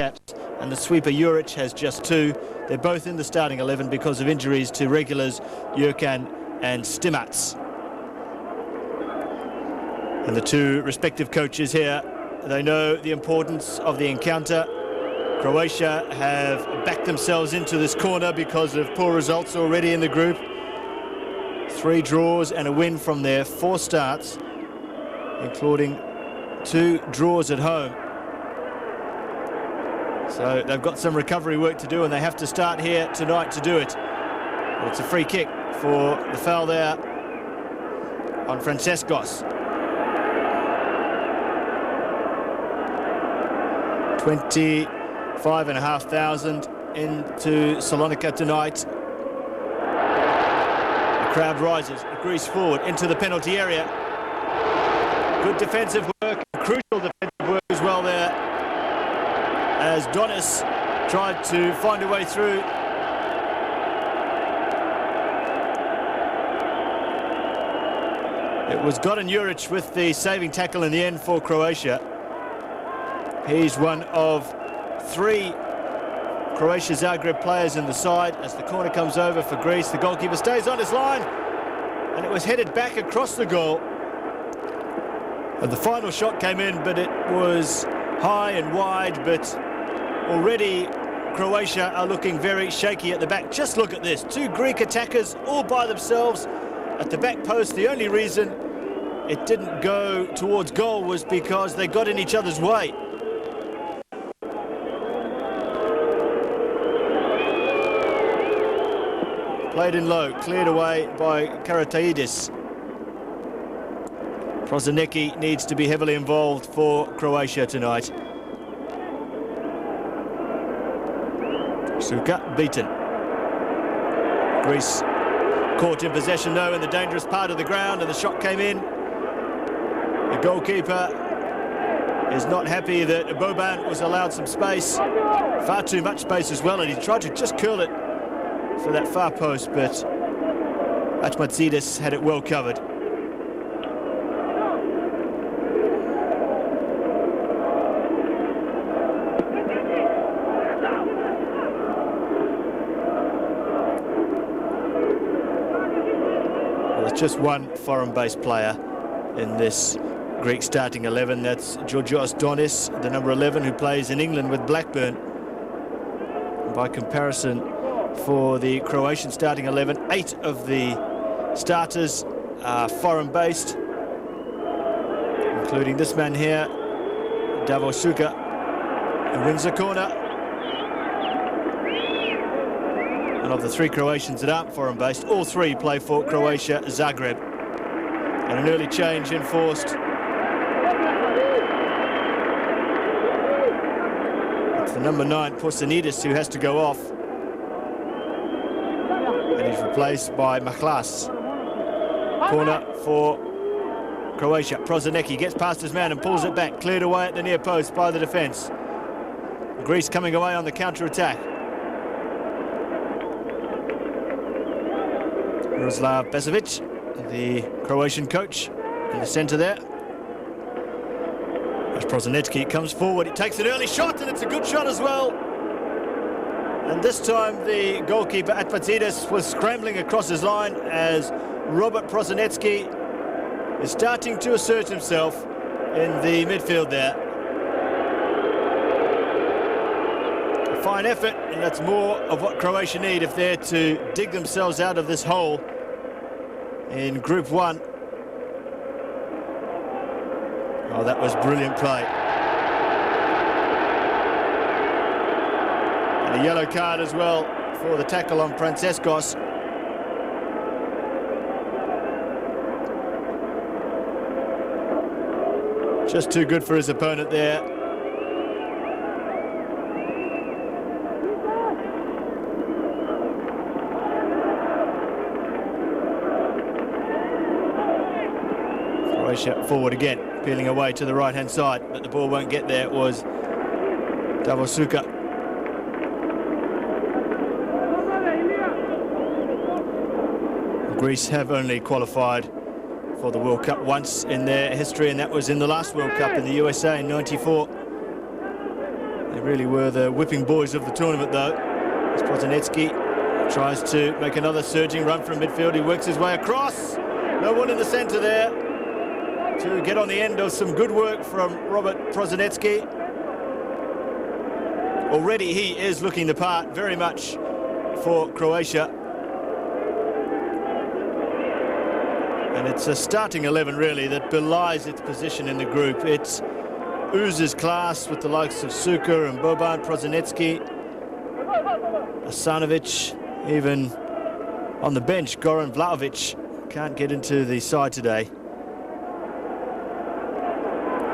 caps, and the sweeper Juric has just 2. They're both in the starting 11 because of injuries to regulars Jurkan and Stimats. And the 2 respective coaches here, they know the importance of the encounter. Croatia have backed themselves into this corner because of poor results already in the group. 3 draws and a win from their 4 starts, including 2 draws at home. So they've got some recovery work to do, and they have to start here tonight to do it. But it's a free kick for the foul there on Frantzeskos. 25,500 into Salonika tonight. The crowd rises, Greece forward into the penalty area. Good defensive work, crucial defensive work as well there, as Donis tried to find a way through. It was Goran Juric with the saving tackle in the end for Croatia. He's one of 3 Croatia Zagreb players in the side. As the corner comes over for Greece, the goalkeeper stays on his line, and it was headed back across the goal. And the final shot came in, but it was high and wide, but already Croatia are looking very shaky at the back. Just look at this, 2 Greek attackers all by themselves at the back post. The only reason it didn't go towards goal was because they got in each other's way. Played in low, cleared away by Karataidis. Poursanidis needs to be heavily involved for Croatia tonight. Suker beaten. Greece caught in possession though in the dangerous part of the ground, and the shot came in. The goalkeeper is not happy that Boban was allowed some space, far too much space as well, and he tried to just curl it for that far post, but Atmatsidis had it well covered. Well, there's just one foreign-based player in this Greek starting 11. That's Georgios Donis, the number 11, who plays in England with Blackburn. And by comparison, for the Croatian starting 11, 8 of the starters are foreign-based, including this man here, Davor Suker, who wins the corner. And of the 3 Croatians that aren't foreign-based, all 3 play for Croatia Zagreb. And an early change enforced. It's the number 9, Poursanidis, who has to go off. And he's replaced by Mahlas. Corner for Croatia. Poursanidis gets past his man and pulls it back. Cleared away at the near post by the defence. Greece coming away on the counter-attack. Miroslav Besovic, the Croatian coach, in the centre there. As Poursanidis comes forward, he takes an early shot, and it's a good shot as well. And this time the goalkeeper Atmatsidis was scrambling across his line as Robert Poursanidis is starting to assert himself in the midfield there. A fine effort, and that's more of what Croatia need if they're to dig themselves out of this hole in Group 1. Oh, that was brilliant play. And a yellow card as well for the tackle on Frantzeskos. Just too good for his opponent there. Croatia forward again, peeling away to the right-hand side, but the ball won't get there. It was Davor Suker. Greece have only qualified for the World Cup once in their history, and that was in the last World Cup in the USA in '94. They really were the whipping boys of the tournament, though. As Poursanidis tries to make another surging run from midfield. He works his way across. No one in the centre there to get on the end of some good work from Robert Poursanidis. Already he is looking the part very much for Croatia. And it's a starting 11, really, that belies its position in the group. It oozes class with the likes of Suker and Boban, Poursanidis, Asanovic, even on the bench, Goran Vlahovic can't get into the side today.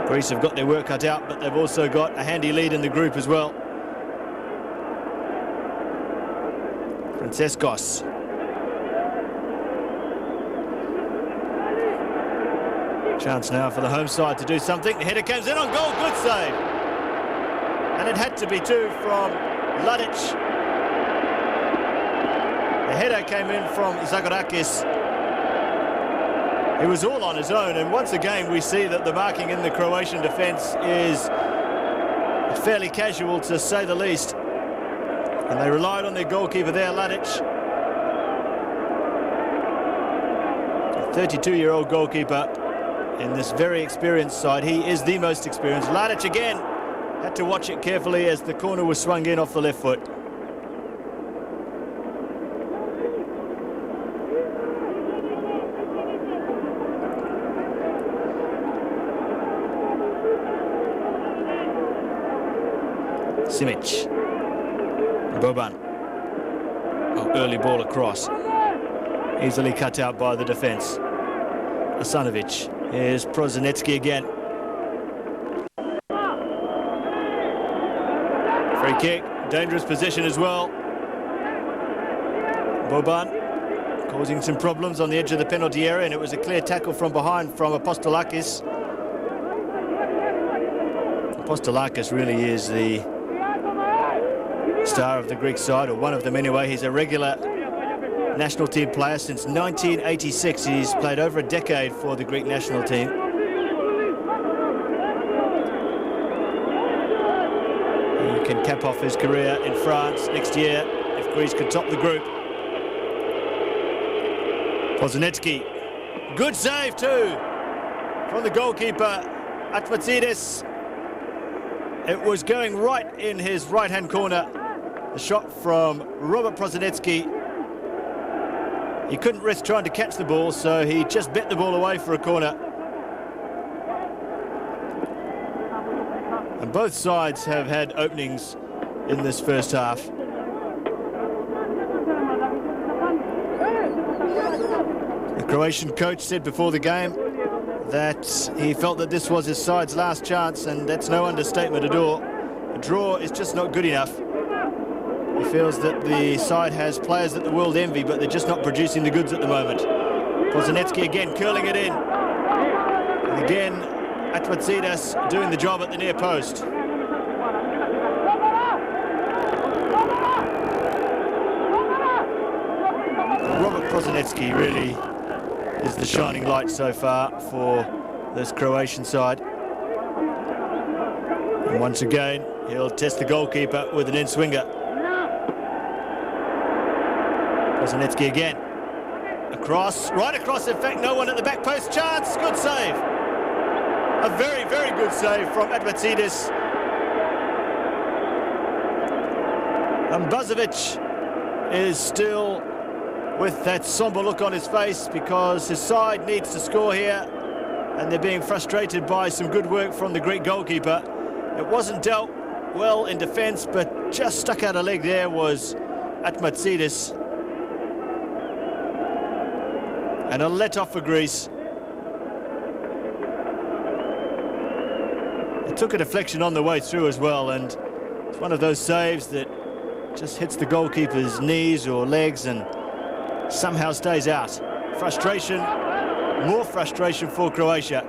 Greece have got their work cut out, but they've also got a handy lead in the group as well. Frantzeskos. Chance now for the home side to do something. The header comes in on goal, good save. And it had to be too from Ladic. The header came in from Zagorakis. He was all on his own, and once again we see that the marking in the Croatian defence is fairly casual, to say the least. And they relied on their goalkeeper there, Ladic. A 32-year-old goalkeeper in this very experienced side. He is the most experienced. Ladic again had to watch it carefully as the corner was swung in off the left foot. Simic. Boban. Oh, early ball across. Easily cut out by the defence. Asanovic. Here's Poursanidis again. Free kick. Dangerous position as well. Boban causing some problems on the edge of the penalty area, and it was a clear tackle from behind from Apostolakis. Apostolakis really is the star of the Greek side, or one of them anyway. He's a regular national team player since 1986. He's played over a decade for the Greek national team. He can cap off his career in France next year if Greece could top the group. Poursanidis, good save too from the goalkeeper Atmatsidis. It was going right in his right-hand corner. The shot from Robert Poursanidis. He couldn't risk trying to catch the ball, so he just bet the ball away for a corner. And both sides have had openings in this first half. The Croatian coach said before the game that he felt that this was his side's last chance, and that's no understatement at all. A draw is just not good enough. He feels that the side has players that the world envy, but they're just not producing the goods at the moment. Poursanidis again curling it in. And again, Atmatsidis doing the job at the near post. Robert Poursanidis really is the shining light so far for this Croatian side. And once again, he'll test the goalkeeper with an in-swinger. Poursanidis again. Across, right across, in fact, no one at the back post. Chance, good save. A very, very good save from Atmatsidis. And Bazovic is still with that sombre look on his face because his side needs to score here, and they're being frustrated by some good work from the Greek goalkeeper. It wasn't dealt well in defence, but just stuck out a leg there was Atmatsidis. And a let-off for Greece. It took a deflection on the way through as well, and it's one of those saves that just hits the goalkeeper's knees or legs and somehow stays out. Frustration, more frustration for Croatia.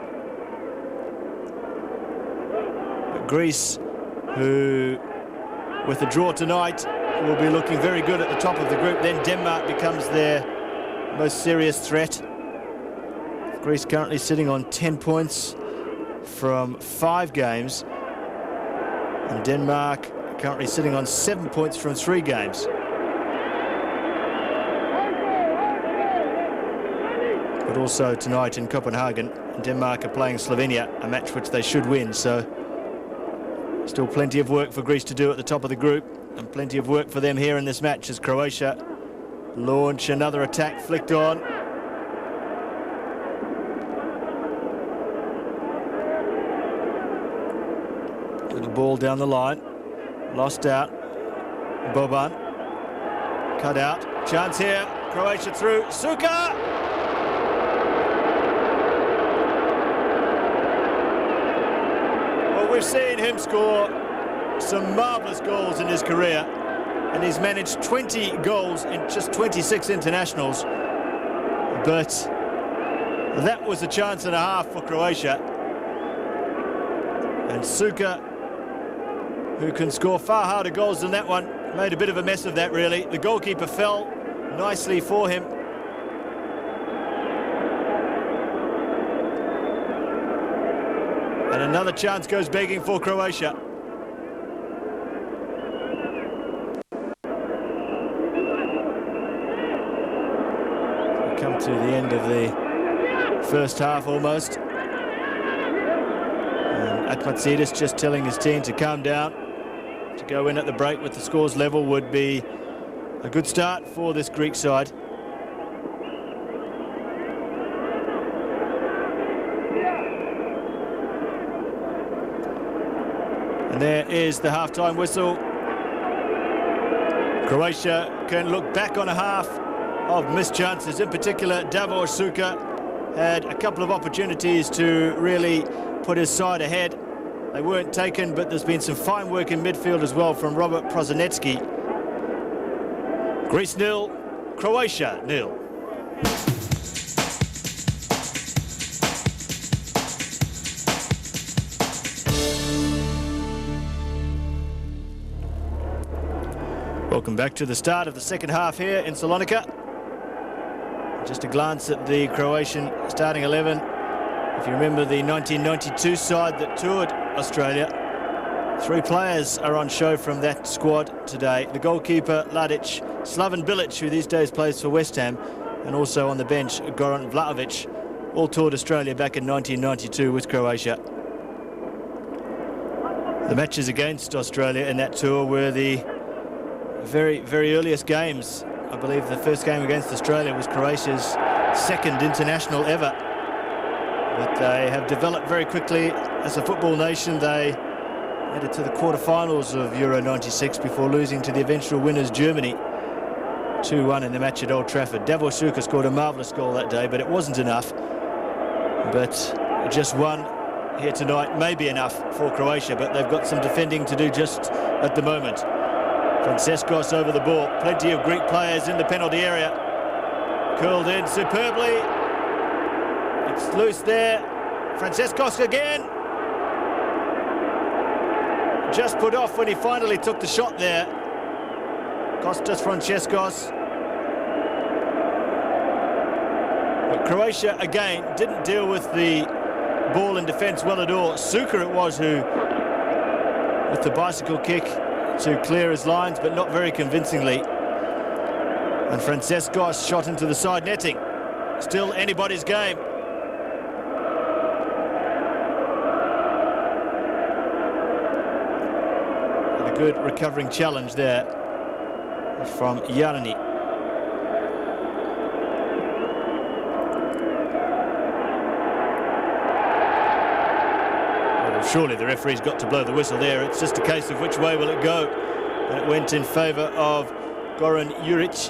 But Greece, who with a draw tonight will be looking very good at the top of the group. Then Denmark becomes their most serious threat. Greece currently sitting on 10 points from 5 games. And Denmark currently sitting on 7 points from 3 games. But also tonight in Copenhagen, Denmark are playing Slovenia, a match which they should win. So still plenty of work for Greece to do at the top of the group, and plenty of work for them here in this match as Croatia launch another attack, flicked on. Little ball down the line, lost out. Boban, cut out, chance here, Croatia through, Suker! Well, we've seen him score some marvellous goals in his career, and he's managed 20 goals in just 26 internationals. But that was a chance and a half for Croatia. And Suker, who can score far harder goals than that one, made a bit of a mess of that, really. The goalkeeper fell nicely for him. And another chance goes begging for Croatia. We come to the end of the first half almost. And Atmatsidis just telling his team to calm down. To go in at the break with the scores level would be a good start for this Greek side. And there is the half-time whistle. Croatia can look back on a half of missed chances. In particular, Davor Suker had a couple of opportunities to really put his side ahead. They weren't taken, but there's been some fine work in midfield as well from Robert Poursanidis. Greece 0, Croatia 0. Welcome back to the start of the second half here in Salonika. Just a glance at the Croatian starting 11. If you remember the 1992 side that toured Australia, 3 players are on show from that squad today. The goalkeeper, Ladic, Slaven Bilic, who these days plays for West Ham, and also on the bench, Goran Vlahovic, all toured Australia back in 1992 with Croatia. The matches against Australia in that tour were the very, very earliest games. I believe the first game against Australia was Croatia's second international ever. But they have developed very quickly as a football nation. They made it to the quarterfinals of Euro 96 before losing to the eventual winners Germany 2-1 in the match at Old Trafford. Davor Suker scored a marvellous goal that day, but it wasn't enough. But just one here tonight may be enough for Croatia, but they've got some defending to do just at the moment. Frantzeskos over the ball. Plenty of Greek players in the penalty area. Curled in superbly. It's loose there. Frantzeskos again. Just put off when he finally took the shot there. Kostas Frantzeskos. But Croatia, again, didn't deal with the ball in defence well at all. Suker it was who, with the bicycle kick, to clear his lines, but not very convincingly. And Frantzeskos shot into the side netting. Still anybody's game. And a good recovering challenge there from Yarni. Surely the referee's got to blow the whistle there. It's just a case of which way will it go. And it went in favour of Goran Juric.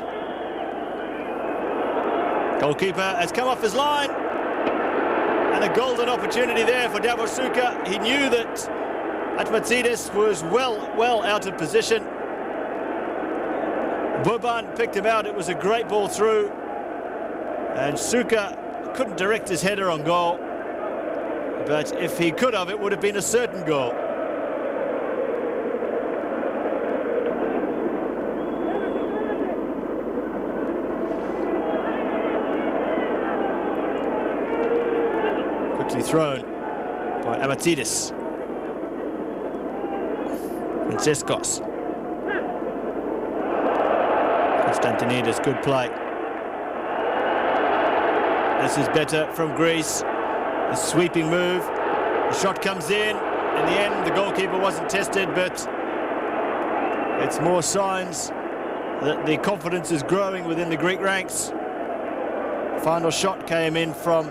Goalkeeper has come off his line. And a golden opportunity there for Davor Suker. He knew that Atmatsidis was well out of position. Boban picked him out. It was a great ball through. And Suker couldn't direct his header on goal. But if he could have, it would have been a certain goal. Quickly thrown by Atmatsidis. Frantzeskos. Konstantinidis, good play. This is better from Greece. The sweeping move. The shot comes in. In the end, the goalkeeper wasn't tested, but it's more signs that the confidence is growing within the Greek ranks. Final shot came in from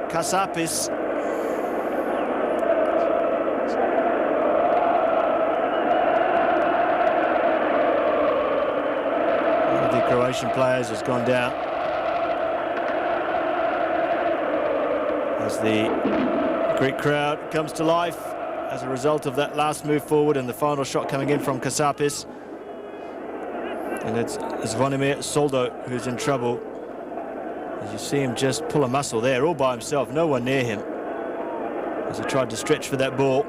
Kassapis. One of the Croatian players has gone down as the Greek crowd comes to life as a result of that last move forward and the final shot coming in from Kassapis. And it's Zvonimir Soldo who's in trouble. As you see him just pull a muscle there, all by himself, no one near him, as he tried to stretch for that ball.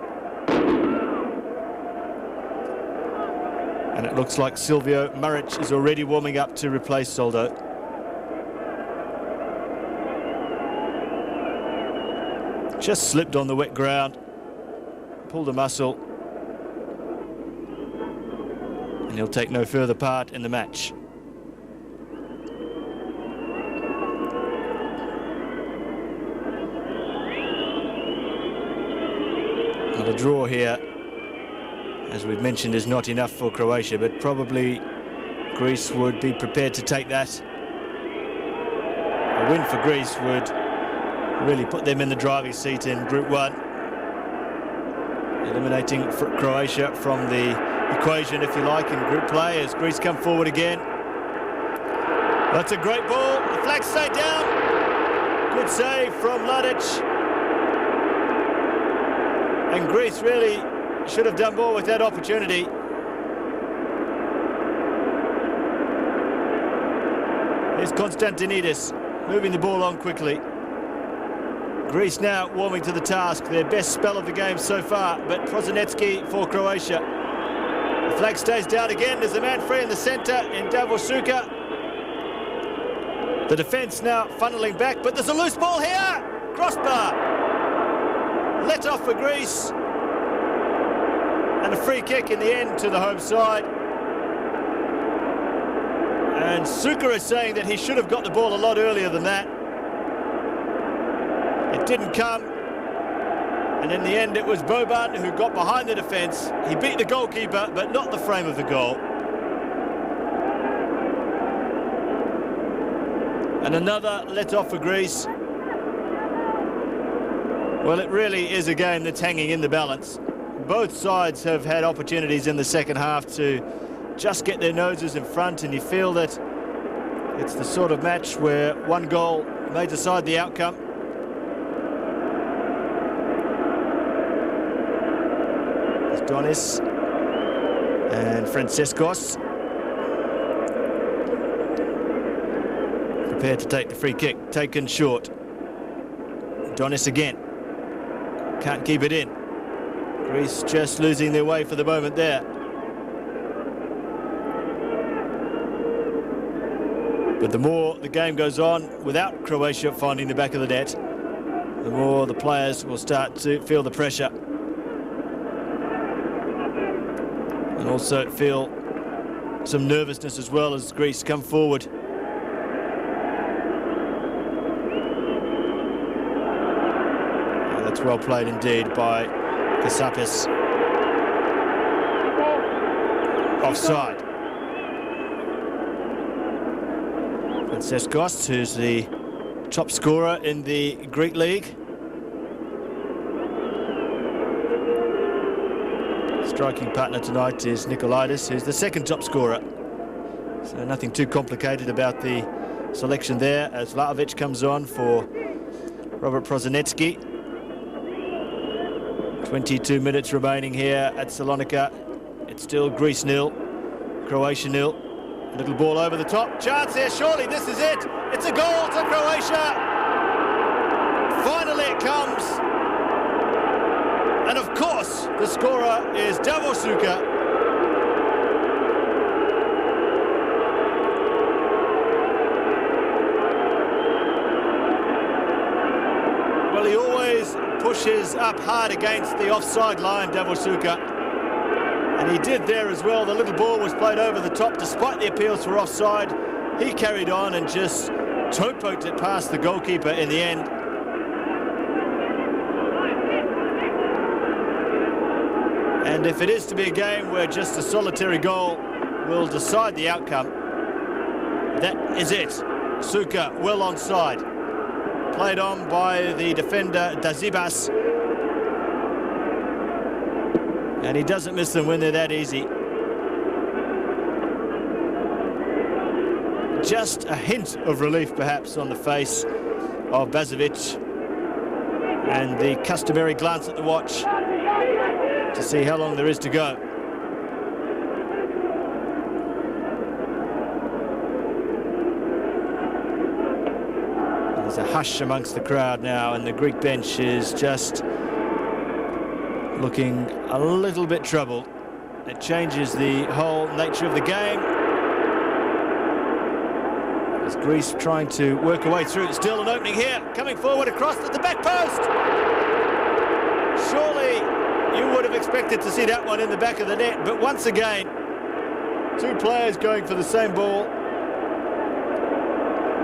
And it looks like Silvio Maric is already warming up to replace Soldo. Just slipped on the wet ground, pulled a muscle, and he'll take no further part in the match. Well, a draw here, as we've mentioned, is not enough for Croatia, but probably Greece would be prepared to take that. A win for Greece would really put them in the driving seat in Group 1, eliminating Croatia from the equation, if you like, in group play as Greece come forward again. That's a great ball. The flag stayed down. Good save from Ladic. And Greece really should have done more with that opportunity. Here's Konstantinidis moving the ball on quickly. Greece now warming to the task, their best spell of the game so far, but Poursanidis for Croatia. The flag stays down again. There's a man free in the centre in Davor Suker. The defence now funneling back, but there's a loose ball here. Crossbar. Let off for Greece. And a free kick in the end to the home side. And Suker is saying that he should have got the ball a lot earlier than that. It didn't come, and in the end it was Boban who got behind the defence. He beat the goalkeeper, but not the frame of the goal. And another let off for Greece. Well, it really is a game that's hanging in the balance. Both sides have had opportunities in the second half to just get their noses in front, and you feel that it's the sort of match where one goal may decide the outcome. Donis and Frantzeskos prepared to take the free kick, taken short. Donis again, can't keep it in. Greece just losing their way for the moment there. But the more the game goes on without Croatia finding the back of the net, the more the players will start to feel the pressure. And also feel some nervousness as well as Greece come forward. Oh, that's well played indeed by Kassapis. Offside. Frantzeskos, who's the top scorer in the Greek league. Striking partner tonight is Nikolaidis, who's the second top scorer. So nothing too complicated about the selection there as Vlahovic comes on for Robert Poursanidis. 22 minutes remaining here at Salonika. It's still Greece 0, Croatia 0. Little ball over the top. Chance here, surely this is it. It's a goal to Croatia. Finally it comes. And of course, the scorer is Davor Suker. Well, he always pushes up hard against the offside line, Davor Suker. And He did there as well. The little ball was played over the top despite the appeals for offside. He carried on and just toe-poked it past the goalkeeper in the end. And if it is to be a game where just a solitary goal will decide the outcome, that is it. Suker well onside. Played on by the defender Davizas. And he doesn't miss them when they're that easy. Just a hint of relief perhaps on the face of Bazovic. And the customary glance at the watch to see how long there is to go. There's a hush amongst the crowd now, and the Greek bench is just looking a little bit troubled. It changes the whole nature of the game. As Greece trying to work her way through. Still an opening here, coming forward across at the back post. Surely you would have expected to see that one in the back of the net, but once again, two players going for the same ball.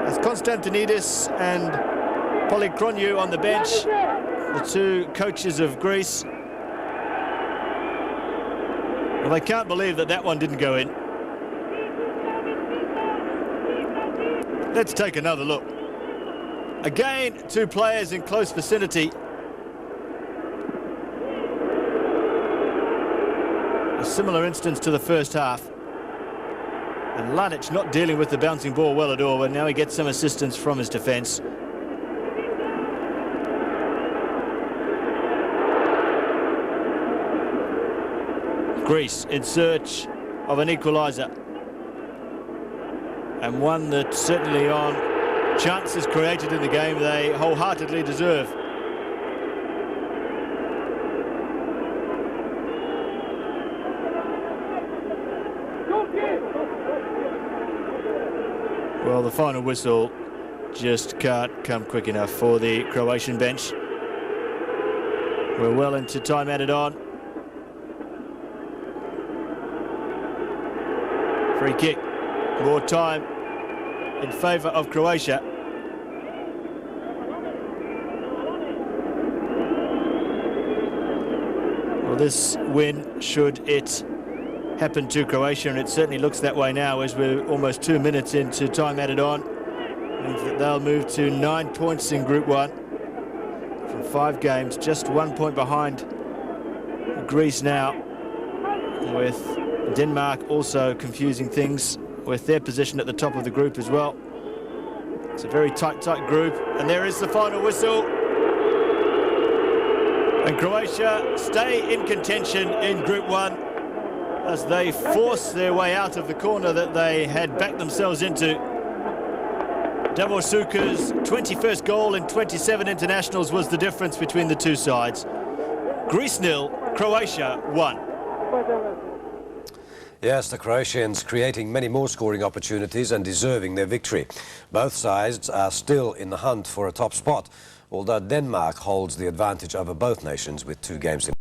As Konstantinidis and Polychroniou on the bench, the two coaches of Greece. Well, they can't believe that that one didn't go in. Let's take another look. Again, two players in close vicinity. A similar instance to the first half. And Ladic not dealing with the bouncing ball well at all, but now he gets some assistance from his defence. Greece in search of an equaliser. And one that certainly on chances created in the game they wholeheartedly deserve. Well, the final whistle just can't come quick enough for the Croatian bench. We're well into time added on. Free kick. More time in favour of Croatia. Well, this win, should it happen to Croatia, and it certainly looks that way now as we're almost 2 minutes into time added on, means that they'll move to 9 points in Group 1 from 5 games, just 1 point behind Greece now, with Denmark also confusing things with their position at the top of the group as well. It's a very tight group, and there is the final whistle. And Croatia stay in contention in Group 1 as they force their way out of the corner that they had backed themselves into. Davor Suker's 21st goal in 27 internationals was the difference between the two sides. Greece 0, Croatia 1. Yes, the Croatians creating many more scoring opportunities and deserving their victory. Both sides are still in the hunt for a top spot, although Denmark holds the advantage over both nations with 2 games in